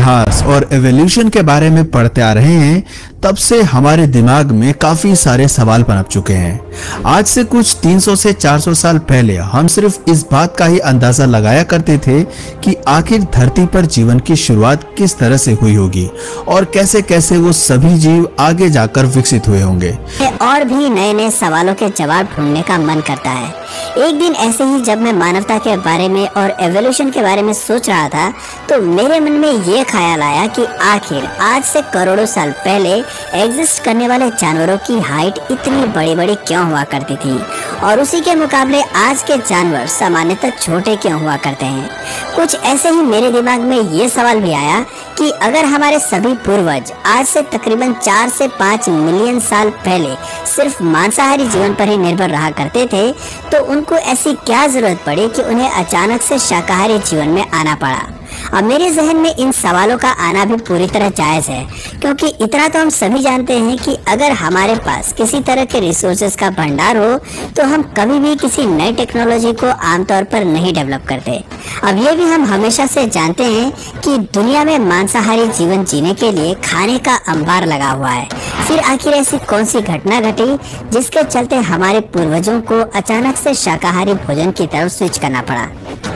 इतिहास और एवोल्यूशन के बारे में पढ़ते आ रहे हैं, तब से हमारे दिमाग में काफी सारे सवाल पनप चुके हैं। आज से कुछ 300 से 400 साल पहले हम सिर्फ इस बात का ही अंदाजा लगाया करते थे कि आखिर धरती पर जीवन की शुरुआत किस तरह से हुई होगी और कैसे कैसे वो सभी जीव आगे जाकर विकसित हुए होंगे। और भी नए नए सवालों के जवाब ढूंढने का मन करता है। एक दिन ऐसे ही जब मैं मानवता के बारे में और एवोल्यूशन के बारे में सोच रहा था, तो मेरे मन में ये ख्याल आया कि आखिर आज से करोड़ों साल पहले एग्जिस्ट करने वाले जानवरों की हाइट इतनी बड़ी बड़ी क्यों हुआ करती थी, और उसी के मुकाबले आज के जानवर सामान्यतः छोटे क्यों हुआ करते हैं। कुछ ऐसे ही मेरे दिमाग में ये सवाल भी आया कि अगर हमारे सभी पूर्वज आज से तकरीबन 4 से 5 मिलियन साल पहले सिर्फ मांसाहारी जीवन पर ही निर्भर रहा करते थे, तो उनको ऐसी क्या जरूरत पड़ी कि उन्हें अचानक से शाकाहारी जीवन में आना पड़ा। अब मेरे जहन में इन सवालों का आना भी पूरी तरह जायज है, क्योंकि इतना तो हम सभी जानते हैं कि अगर हमारे पास किसी तरह के रिसोर्सेज का भंडार हो तो हम कभी भी किसी नई टेक्नोलॉजी को आमतौर पर नहीं डेवलप करते। अब ये भी हम हमेशा से जानते हैं कि दुनिया में मांसाहारी जीवन जीने के लिए खाने का अंबार लगा हुआ है। फिर आखिर ऐसी कौन सी घटना घटी जिसके चलते हमारे पूर्वजों को अचानक से शाकाहारी भोजन की तरफ स्विच करना पड़ा।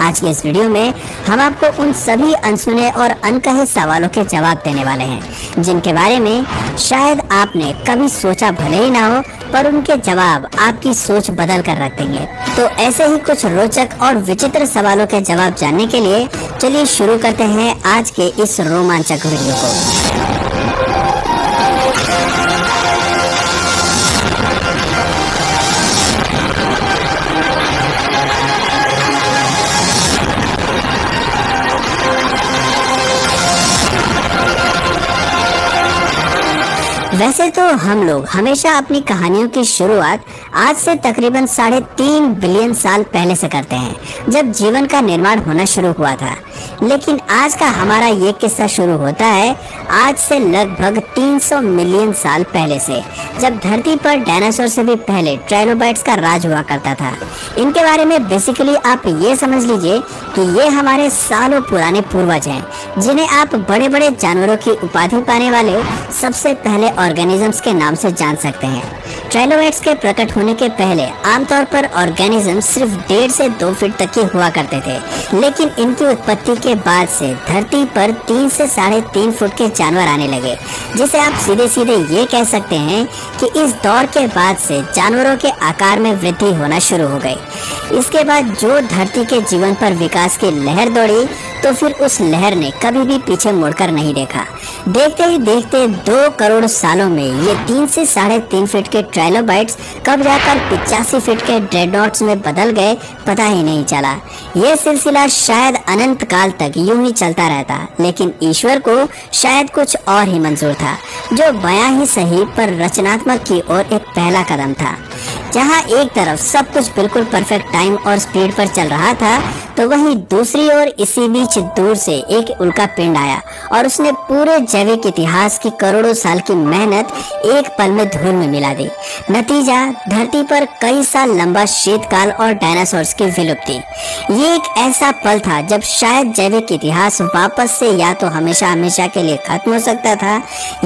आज के इस वीडियो में हम आपको उन सभी अनसुने और अनकहे सवालों के जवाब देने वाले हैं, जिनके बारे में शायद आपने कभी सोचा भले ही ना हो, पर उनके जवाब आपकी सोच बदल कर रख देंगे। तो ऐसे ही कुछ रोचक और विचित्र सवालों के जवाब जानने के लिए चलिए शुरू करते हैं आज के इस रोमांचक वीडियो को। वैसे तो हम लोग हमेशा अपनी कहानियों की शुरुआत आज से तकरीबन 3.5 बिलियन साल पहले से करते हैं, जब जीवन का निर्माण होना शुरू हुआ था। लेकिन आज का हमारा ये किस्सा शुरू होता है आज से लगभग 300 मिलियन साल पहले से, जब धरती पर डायनासोर से भी पहले ट्राइलोबाइट्स का राज हुआ करता था। इनके बारे में बेसिकली आप ये समझ लीजिए कि ये हमारे सालों पुराने पूर्वज हैं, जिन्हें आप बड़े बड़े जानवरों की उपाधि पाने वाले सबसे पहले ऑर्गेनिजम्स के नाम से जान सकते हैं। ट्राइलोबाइट्स के प्रकट होने के पहले आमतौर पर ऑर्गेनिज्म सिर्फ 1.5 से 2 फीट तक के हुआ करते थे, लेकिन इनकी उत्पत्ति के बाद से धरती पर 3 से 3.5 फुट के जानवर आने लगे, जिसे आप सीधे सीधे ये कह सकते हैं कि इस दौर के बाद से जानवरों के आकार में वृद्धि होना शुरू हो गई। इसके बाद जो धरती के जीवन पर विकास की लहर दौड़ी, तो फिर उस लहर ने कभी भी पीछे मुड़कर नहीं देखा। देखते ही देखते 2 करोड़ सालों में ये 3 से 3.5 फीट के ट्राइलोबाइट्स कब जाकर 85 फीट के ड्रेडनॉट्स में बदल गए, पता ही नहीं चला। यह सिलसिला शायद अनंत काल तक यूं ही चलता रहता, लेकिन ईश्वर को शायद कुछ और ही मंजूर था, जो बयां ही सही पर रचनात्मक की ओर एक पहला कदम था। जहां एक तरफ सब कुछ बिल्कुल परफेक्ट टाइम और स्पीड पर चल रहा था, तो वहीं दूसरी ओर इसी बीच दूर से एक उल्का पिंड आया और उसने पूरे जैविक इतिहास की करोड़ों साल की मेहनत एक पल में धूल में मिला दी। नतीजा धरती पर कई साल लंबा शीतकाल और डायनासोर्स की विलुप्ति। ये एक ऐसा पल था जब शायद जैविक इतिहास वापस से या तो हमेशा हमेशा के लिए खत्म हो सकता था,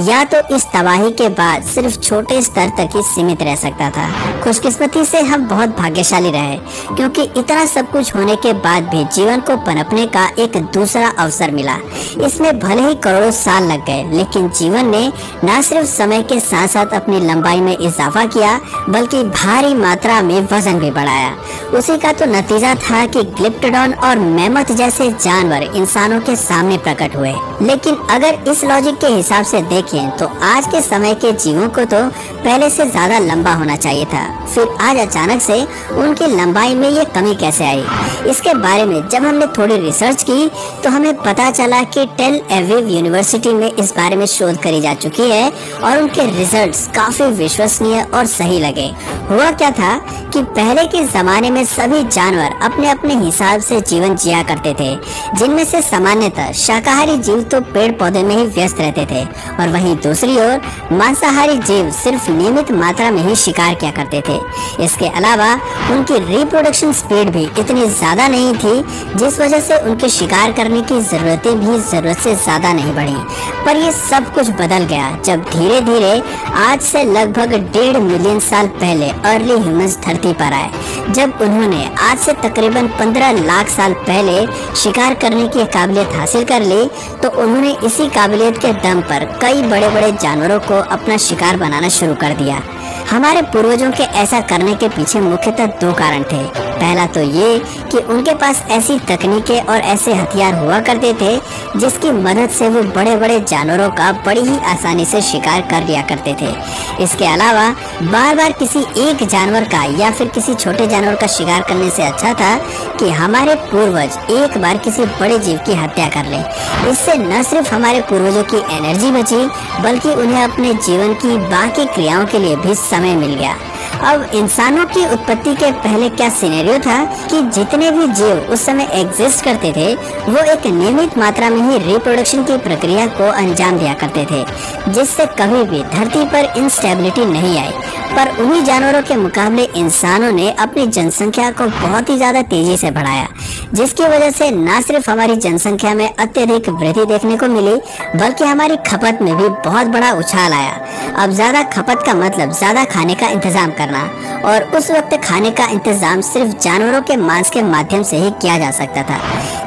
या तो इस तबाही के बाद सिर्फ छोटे स्तर तक ही सीमित रह सकता था। खुशकिस्मती से हम बहुत भाग्यशाली रहे, क्योंकि इतना सब कुछ होने के बाद भी जीवन को पनपने का एक दूसरा अवसर मिला। इसमें भले ही करोड़ों साल लग गए, लेकिन जीवन ने न सिर्फ समय के साथ साथ अपनी लंबाई में इजाफा किया, बल्कि भारी मात्रा में वजन भी बढ़ाया। उसी का तो नतीजा था कि ग्लिप्टोडॉन और मैमथ जैसे जानवर इंसानों के सामने प्रकट हुए। लेकिन अगर इस लॉजिक के हिसाब से देखें, तो आज के समय के जीवों को तो पहले से ज्यादा लंबा होना चाहिए था। फिर आज अचानक से उनकी लंबाई में ये कमी कैसे आई? इसके बारे में जब हमने थोड़ी रिसर्च की, तो हमें पता चला कि टेल एविव यूनिवर्सिटी में इस बारे में शोध करी जा चुकी है और उनके रिजल्ट्स काफी विश्वसनीय और सही लगे। हुआ क्या था कि पहले के जमाने में सभी जानवर अपने अपने हिसाब से जीवन जिया करते थे, जिनमें से सामान्यतः शाकाहारी जीव तो पेड़ पौधे में ही व्यस्त रहते थे, और वहीं दूसरी ओर मांसाहारी जीव सिर्फ नियमित मात्रा में ही शिकार किया करते थे। इसके अलावा उनकी रिप्रोडक्शन स्पीड भी इतनी ज्यादा नहीं थी, जिस वजह से उनके शिकार करने की जरूरतें भी जरूरत से ज्यादा नहीं बढ़ी। पर ये सब कुछ बदल गया जब धीरे धीरे आज से लगभग 1.5 मिलियन साल पहले अर्ली ह्यूमंस धरती पर आए। जब उन्होंने आज से तकरीबन 15 लाख साल पहले शिकार करने की काबिलियत हासिल कर ली, तो उन्होंने इसी काबिलियत के दम पर कई बड़े बड़े जानवरों को अपना शिकार बनाना शुरू कर दिया। हमारे पूर्वजों के ऐसा करने के पीछे मुख्यतः 2 कारण थे। पहला तो ये कि उनके पास ऐसी तकनीकें और ऐसे हथियार हुआ करते थे जिसकी मदद से वो बड़े बड़े जानवरों का बड़ी ही आसानी से शिकार कर लिया करते थे। इसके अलावा बार बार किसी एक जानवर का या फिर किसी छोटे जानवर का शिकार करने से अच्छा था कि हमारे पूर्वज एक बार किसी बड़े जीव की हत्या कर ले। इससे न सिर्फ हमारे पूर्वजों की एनर्जी बची, बल्कि उन्हें अपने जीवन की बाकी क्रियाओं के लिए भी समय मिल गया। अब इंसानों की उत्पत्ति के पहले क्या सिनेरियो था कि जितने भी जीव उस समय एग्जिस्ट करते थे वो एक नियमित मात्रा में ही रिप्रोडक्शन की प्रक्रिया को अंजाम दिया करते थे, जिससे कभी भी धरती पर इंस्टेबिलिटी नहीं आई। पर उन्हीं जानवरों के मुकाबले इंसानों ने अपनी जनसंख्या को बहुत ही ज्यादा तेजी से बढ़ाया, जिसकी वजह से न सिर्फ हमारी जनसंख्या में अत्यधिक वृद्धि देखने को मिली, बल्कि हमारी खपत में भी बहुत बड़ा उछाल आया। अब ज्यादा खपत का मतलब ज्यादा खाने का इंतजाम करना, और उस वक्त खाने का इंतजाम सिर्फ जानवरों के मांस के माध्यम से ही किया जा सकता था।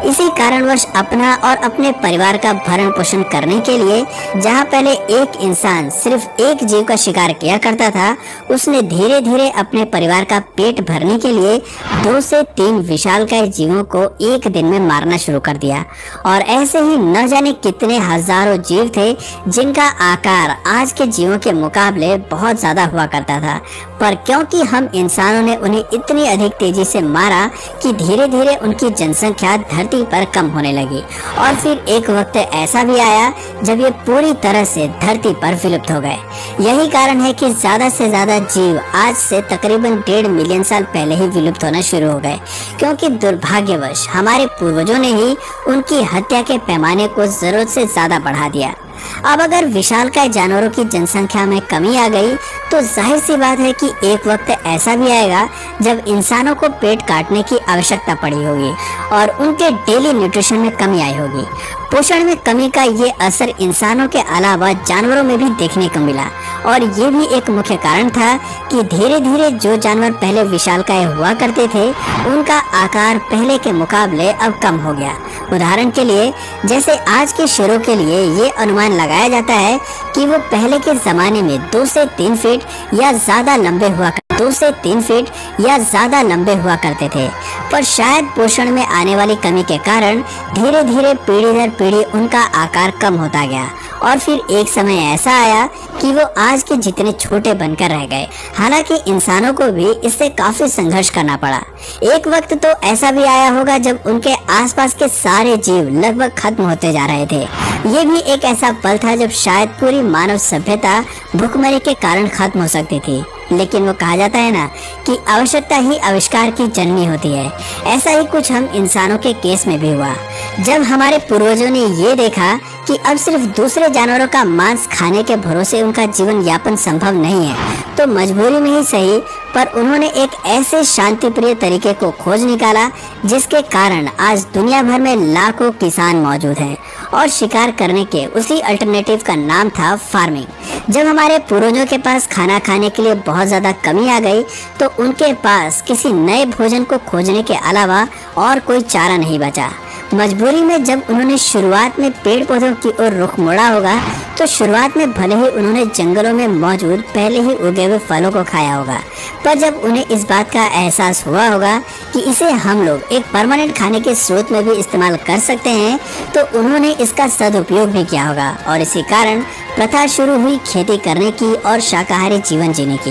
इसी कारणवश अपना और अपने परिवार का भरण पोषण करने के लिए जहाँ पहले एक इंसान सिर्फ एक जीव का शिकार किया करता था, उसने धीरे धीरे अपने परिवार का पेट भरने के लिए 2 से 3 विशालकाय जीवों को एक दिन में मारना शुरू कर दिया। और ऐसे ही न जाने कितने हजारों जीव थे जिनका आकार आज के जीवों के मुकाबले बहुत ज्यादा हुआ करता था। पर क्योंकि हम इंसानों ने उन्हें इतनी अधिक तेजी से मारा कि धीरे धीरे उनकी जनसंख्या धरती पर कम होने लगी। और फिर एक वक्त ऐसा भी आया जब ये पूरी तरह से धरती पर विलुप्त हो गए। यही कारण है कि ज्यादा से ज्यादा जीव आज से तकरीबन 1.5 मिलियन साल पहले ही विलुप्त होना शुरू हो गए, क्योंकि दुर्भाग्यवश हमारे पूर्वजों ने ही उनकी हत्या के पैमाने को जरूरत से ज्यादा बढ़ा दिया। अब अगर विशालकाय जानवरों की जनसंख्या में कमी आ गई, तो जाहिर सी बात है कि एक वक्त ऐसा भी आएगा जब इंसानों को पेट काटने की आवश्यकता पड़ी होगी और उनके डेली न्यूट्रिशन में कमी आई होगी। पोषण में कमी का ये असर इंसानों के अलावा जानवरों में भी देखने को मिला, और ये भी एक मुख्य कारण था कि धीरे धीरे जो जानवर पहले विशालकाय हुआ करते थे उनका आकार पहले के मुकाबले अब कम हो गया। उदाहरण के लिए, जैसे आज के शेरों के लिए ये अनुमान लगाया जाता है कि वो पहले के जमाने में 2 से 3 फीट या ज्यादा लंबे हुआ 2 से 3 फीट या ज्यादा लंबे हुआ करते थे। पर शायद पोषण में आने वाली कमी के कारण धीरे धीरे पीढ़ी दर पीढ़ी उनका आकार कम होता गया, और फिर एक समय ऐसा आया कि वो आज के जितने छोटे बनकर रह गए। हालांकि इंसानों को भी इससे काफी संघर्ष करना पड़ा। एक वक्त तो ऐसा भी आया होगा जब उनके आसपास के सारे जीव लगभग खत्म होते जा रहे थे। ये भी एक ऐसा पल था जब शायद पूरी मानव सभ्यता भूखमरी के कारण खत्म हो सकती थी। लेकिन वो कहा जाता है ना कि आवश्यकता ही आविष्कार की जननी होती है। ऐसा ही कुछ हम इंसानों के केस में भी हुआ। जब हमारे पूर्वजों ने ये देखा कि अब सिर्फ दूसरे जानवरों का मांस खाने के भरोसे उनका जीवन यापन संभव नहीं है, तो मजबूरी में ही सही, पर उन्होंने एक ऐसे शांतिप्रिय तरीके को खोज निकाला जिसके कारण आज दुनिया भर में लाखों किसान मौजूद हैं। और शिकार करने के उसी अल्टरनेटिव का नाम था फार्मिंग। जब हमारे पूर्वजों के पास खाना खाने के लिए बहुत ज्यादा कमी आ गई, तो उनके पास किसी नए भोजन को खोजने के अलावा और कोई चारा नहीं बचा। मजबूरी में जब उन्होंने शुरुआत में पेड़ पौधों की ओर रुख मोड़ा होगा, तो शुरुआत में भले ही उन्होंने जंगलों में मौजूद पहले ही उगे हुए फलों को खाया होगा, पर जब उन्हें इस बात का एहसास हुआ होगा कि इसे हम लोग एक परमानेंट खाने के स्रोत में भी इस्तेमाल कर सकते हैं, तो उन्होंने इसका सदुपयोग भी किया होगा। और इसी कारण प्रथा शुरू हुई खेती करने की और शाकाहारी जीवन जीने की।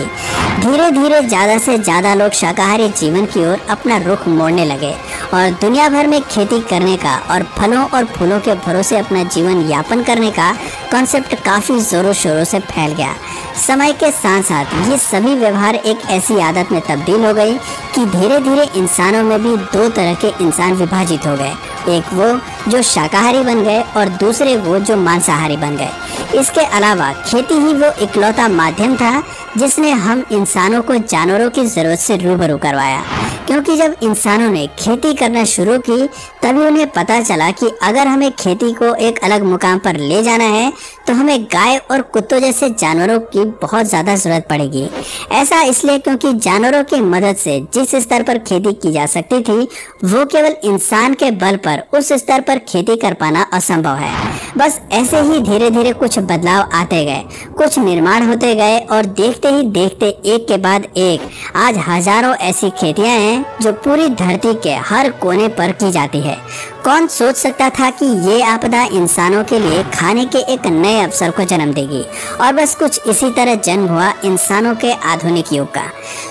धीरे धीरे ज्यादा से ज्यादा लोग शाकाहारी जीवन की ओर अपना रुख मोड़ने लगे, और दुनिया भर में खेती करने का और फलों और फूलों के भरोसे अपना जीवन यापन करने का कॉन्सेप्ट काफी जोरों शोरों से फैल गया। समय के साथ साथ ये सभी व्यवहार एक ऐसी आदत में तब्दील हो गई कि धीरे धीरे इंसानों में भी 2 तरह के इंसान विभाजित हो गए। एक वो जो शाकाहारी बन गए और दूसरे वो जो मांसाहारी बन गए। इसके अलावा खेती ही वो इकलौता माध्यम था जिसने हम इंसानों को जानवरों की जरूरत से रूबरू करवाया। क्योंकि जब इंसानों ने खेती करना शुरू की तभी उन्हें पता चला कि अगर हमें खेती को एक अलग मुकाम पर ले जाना है तो हमें गाय और कुत्तों जैसे जानवरों की बहुत ज़्यादा ज़रूरत पड़ेगी। ऐसा इसलिए क्योंकि जानवरों की मदद से जिस स्तर पर खेती की जा सकती थी वो केवल इंसान के बल पर उस स्तर पर खेती कर पाना असंभव है। बस ऐसे ही धीरे धीरे कुछ बदलाव आते गए, कुछ निर्माण होते गए और देखते ही देखते एक के बाद एक आज हजारों ऐसी खेतियां हैं जो पूरी धरती के हर कोने पर की जाती है। कौन सोच सकता था कि ये आपदा इंसानों के लिए खाने के एक नए अवसर को जन्म देगी। और बस कुछ इसी तरह जन्म हुआ इंसानों के आधुनिक युग का।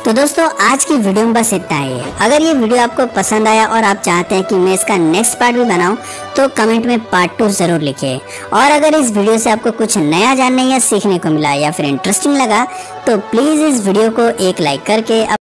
तो दोस्तों आज की वीडियो में बस इतना ही है। अगर ये वीडियो आपको पसंद आया और आप चाहते हैं कि मैं इसका नेक्स्ट पार्ट भी बनाऊं तो कमेंट में पार्ट 2 जरूर लिखिए। और अगर इस वीडियो से आपको कुछ नया जानने या सीखने को मिला या फिर इंटरेस्टिंग लगा तो प्लीज इस वीडियो को एक लाइक करके